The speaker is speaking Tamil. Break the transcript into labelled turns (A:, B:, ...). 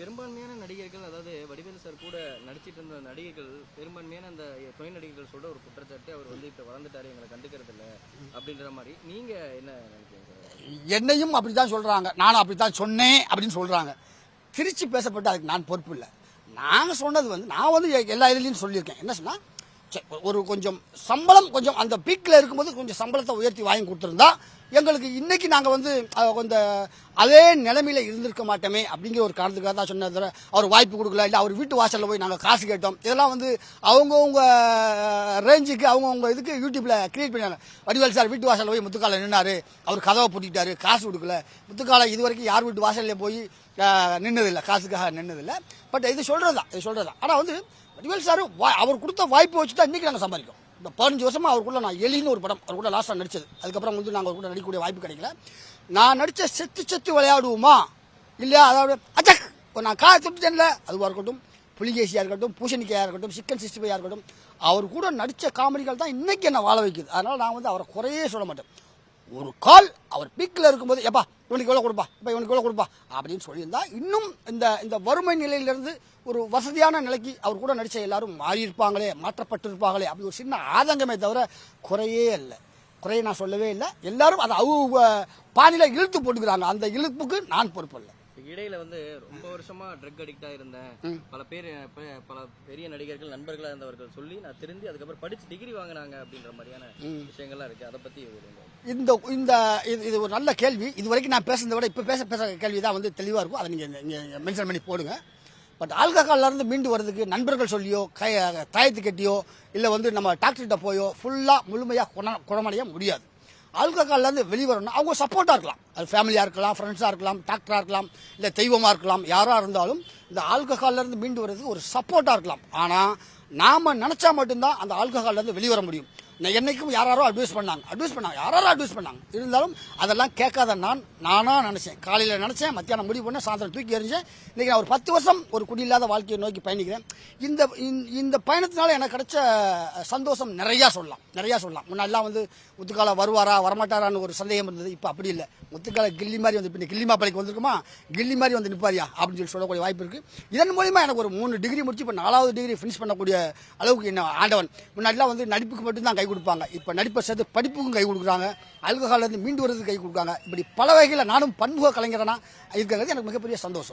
A: பெரும்பான்மையான நடிகர்கள், அதாவது வடிவேலு சார் கூட நடிச்சிட்டு இருந்த நடிகர்கள், பெரும்பான்மையான அந்த துணை நடிகர்கள் சொல்ற ஒரு குற்றச்சாட்டு, அவர் வந்து இப்ப வளர்ந்துட்டாரு, எங்களை கண்டுக்கிறது இல்லை அப்படின்ற மாதிரி. நீங்க என்ன நினைக்கிறீங்க சார்?
B: என்னையும் அப்படித்தான் சொல்றாங்க, நானும் அப்படித்தான் சொன்னேன் அப்படின்னு சொல்றாங்க. திருச்சி பேசப்பட்டு அதுக்கு நான் பொறுப்பு இல்லை. நாங்கள் சொன்னது வந்து, நான் வந்து எல்லா இதுலையும் சொல்லியிருக்கேன். என்ன சொன்னா, ஒரு கொஞ்சம் சம்பளம், கொஞ்சம் அந்த பீக்கில் இருக்கும்போது கொஞ்சம் சம்பளத்தை உயர்த்தி வாங்கி கொடுத்துருந்தா எங்களுக்கு இன்னைக்கு நாங்கள் வந்து கொஞ்சம் அதே நிலைமையில இருந்திருக்க மாட்டோமே அப்படிங்கிற ஒரு காரணத்துக்காக தான் சொன்னது. அவர் வாய்ப்பு கொடுக்கல, இல்லை அவர் வீட்டு வாசலில் போய் நாங்கள் காசு கேட்டோம். இதெல்லாம் வந்து அவங்கவுங்க ரேஞ்சுக்கு அவங்கவுங்க இதுக்கு யூடியூப்ல கிரியேட் பண்ணாங்க. வடிவேல் சார் வீட்டு வாசலில் போய் முத்துக்கால நின்னாரு, அவர் கதவை பூட்டிட்டாரு, காசு கொடுக்கல. முத்துக்கால இது வரைக்கும் யார் வீட்டு வாசல்ல போய் நின்னதில்லை, காசுக்காக நின்னதில்லை. பட் இது சொல்றதுதான். ஆனால் வந்து வடிவேல் சார் அவர் கொடுத்த வாய்ப்பு வச்சு தான் இன்னைக்கு நாங்கள் சம்பாதிக்கோம். இந்த 15 வருஷமா அவர் கூட நான் எலின்னு ஒரு படம் அவர் கூட லாஸ்ட்டாக நடிச்சது. அதுக்கப்புறம் வந்து நாங்கள் அவர் கூட நடிக்கக்கூடிய வாய்ப்பு கிடைக்கல. நான் நடித்த செத்து விளையாடுவோமா இல்லையா, அதாவது அச்சக் நான் காய தொட்டுட்டேன்ல, அதுவாக இருக்கட்டும், புலிகேசியாக இருக்கட்டும், பூசணிக்காயாக இருக்கட்டும், சிக்கன் 65 இருக்கட்டும், அவர் கூட நடித்த காமெடிகள் தான் இன்னைக்கு என்ன வாழ வைக்குது. அதனால் நான் வந்து அவரை குறையே சொல்ல மாட்டேன். ஒரு கால் அவர் பீக்கில் இருக்கும்போது, எப்பா இவனுக்கு எவ்வளோ கொடுப்பா, இப்போ இவனுக்கு எவ்வளோ கொடுப்பா அப்படின்னு சொல்லியிருந்தா இன்னும் இந்த வறுமை நிலையிலிருந்து ஒரு வசதியான நிலைக்கு அவர் கூட நடித்த எல்லாரும் மாறியிருப்பாங்களே, மாற்றப்பட்டிருப்பாங்களே அப்படி ஒரு சின்ன ஆதங்கமே தவிர குறையே இல்லை. குறைய நான் சொல்லவே இல்லை. எல்லாரும் அதை அவங்க பாணியில இழுத்து போட்டுக்கிறாங்க. அந்த இழுப்புக்கு நான் பொறுப்பு இல்லை.
A: இடையில வந்து ரொம்ப வருஷமா ட்ரக் அடிக்டா இருந்தேன், பல பெரிய நடிகர்கள் நண்பர்களா இருந்தவர்கள் சொல்லி நான் திருந்தி அதுக்கப்புறம் படிச்சு டிகிரி வாங்கினாங்க அப்படின்ற மாதிரியான விஷயங்கள்லாம் இருக்கு. அதை பத்தி
B: இது ஒரு நல்ல கேள்வி. இது வரைக்கும் நான் பேசுறதை விட இப்ப பேச கேள்வி தான் வந்து தெளிவா இருக்கும். அதை நீங்க மென்ஷன் பண்ணி போடுங்க. பட் ஆல்கஹால்ல இருந்து மீண்டு வர்றதுக்கு நண்பர்கள் சொல்லியோ, தாயத்து கட்டியோ, இல்லை வந்து நம்ம டாக்டர்கிட்ட போயோ ஃபுல்லா முழுமையா குணமடைய முடியாது. ஆல்கஹால்ல இருந்து வெளிவரணும் அவங்க சப்போர்ட்டா இருக்கலாம். அது ஃபேமிலியா இருக்கலாம், ஃப்ரெண்ட்ஸா இருக்கலாம், டாக்டரா இருக்கலாம், இல்லை தெய்வமா இருக்கலாம். யாரா இருந்தாலும் இந்த ஆல்கஹால்ல இருந்து மீண்டு வர்றதுக்கு ஒரு சப்போர்ட்டா இருக்கலாம். ஆனா நாம நினைச்சா மட்டும்தான் அந்த ஆல்கஹால்ல இருந்து வெளிவர முடியும். என்னைக்கும் யாரோ அட்வைஸ் பண்ணாங்க. இருந்தாலும் அதெல்லாம் கேட்காத நானா நினைச்சேன். காலையில நினைச்சேன், மத்தியானம் முடிவு பண்ண, சாயந்தரம் தூக்கி எறிஞ்சேன். இன்னைக்கு நான் ஒரு 10 வருஷம் ஒரு குடியில்லாத வாழ்க்கையை நோக்கி பயணிக்கிறேன். இந்த பயணத்தினால எனக்கு கிடைச்ச சந்தோஷம் நிறைய சொல்லலாம். முன்னாடிலாம் வந்து முத்துக்கால வருவாரா வரமாட்டாரான்னு ஒரு சந்தேகம் இருந்தது. இப்போ அப்படி இல்லை. முத்துக்கால கில்லி மாதிரி வந்து கில்லி மாப்பிளைக்கு வந்திருக்குமா, கில்லி மாதிரி வந்து நிற்பாரியா அப்படின்னு சொல்லக்கூடிய வாய்ப்பு இருக்கு. இதன் மூலியமா எனக்கு ஒரு 3 டிகிரி முடிச்சு இப்போ 4வது டிகிரி ஃபினிஷ் பண்ணக்கூடிய அளவுக்கு என்ன ஆண்டவன். முன்னாடிலாம் வந்து நடிப்புக்கு மட்டும்தான் கை கொடுப்பாங்க. இப்ப நடிப்பை சேர்த்து படிப்புக்கும் கை கொடுக்குறாங்க, ஆல்கஹால்ல இருந்து மீண்டு வரதுக்கு கை கொடுக்குறாங்க. இப்படி பல வகையில் நானும் பன்முக கலைஞரனா இருக்கிறது எனக்கு மிகப்பெரிய சந்தோஷம்.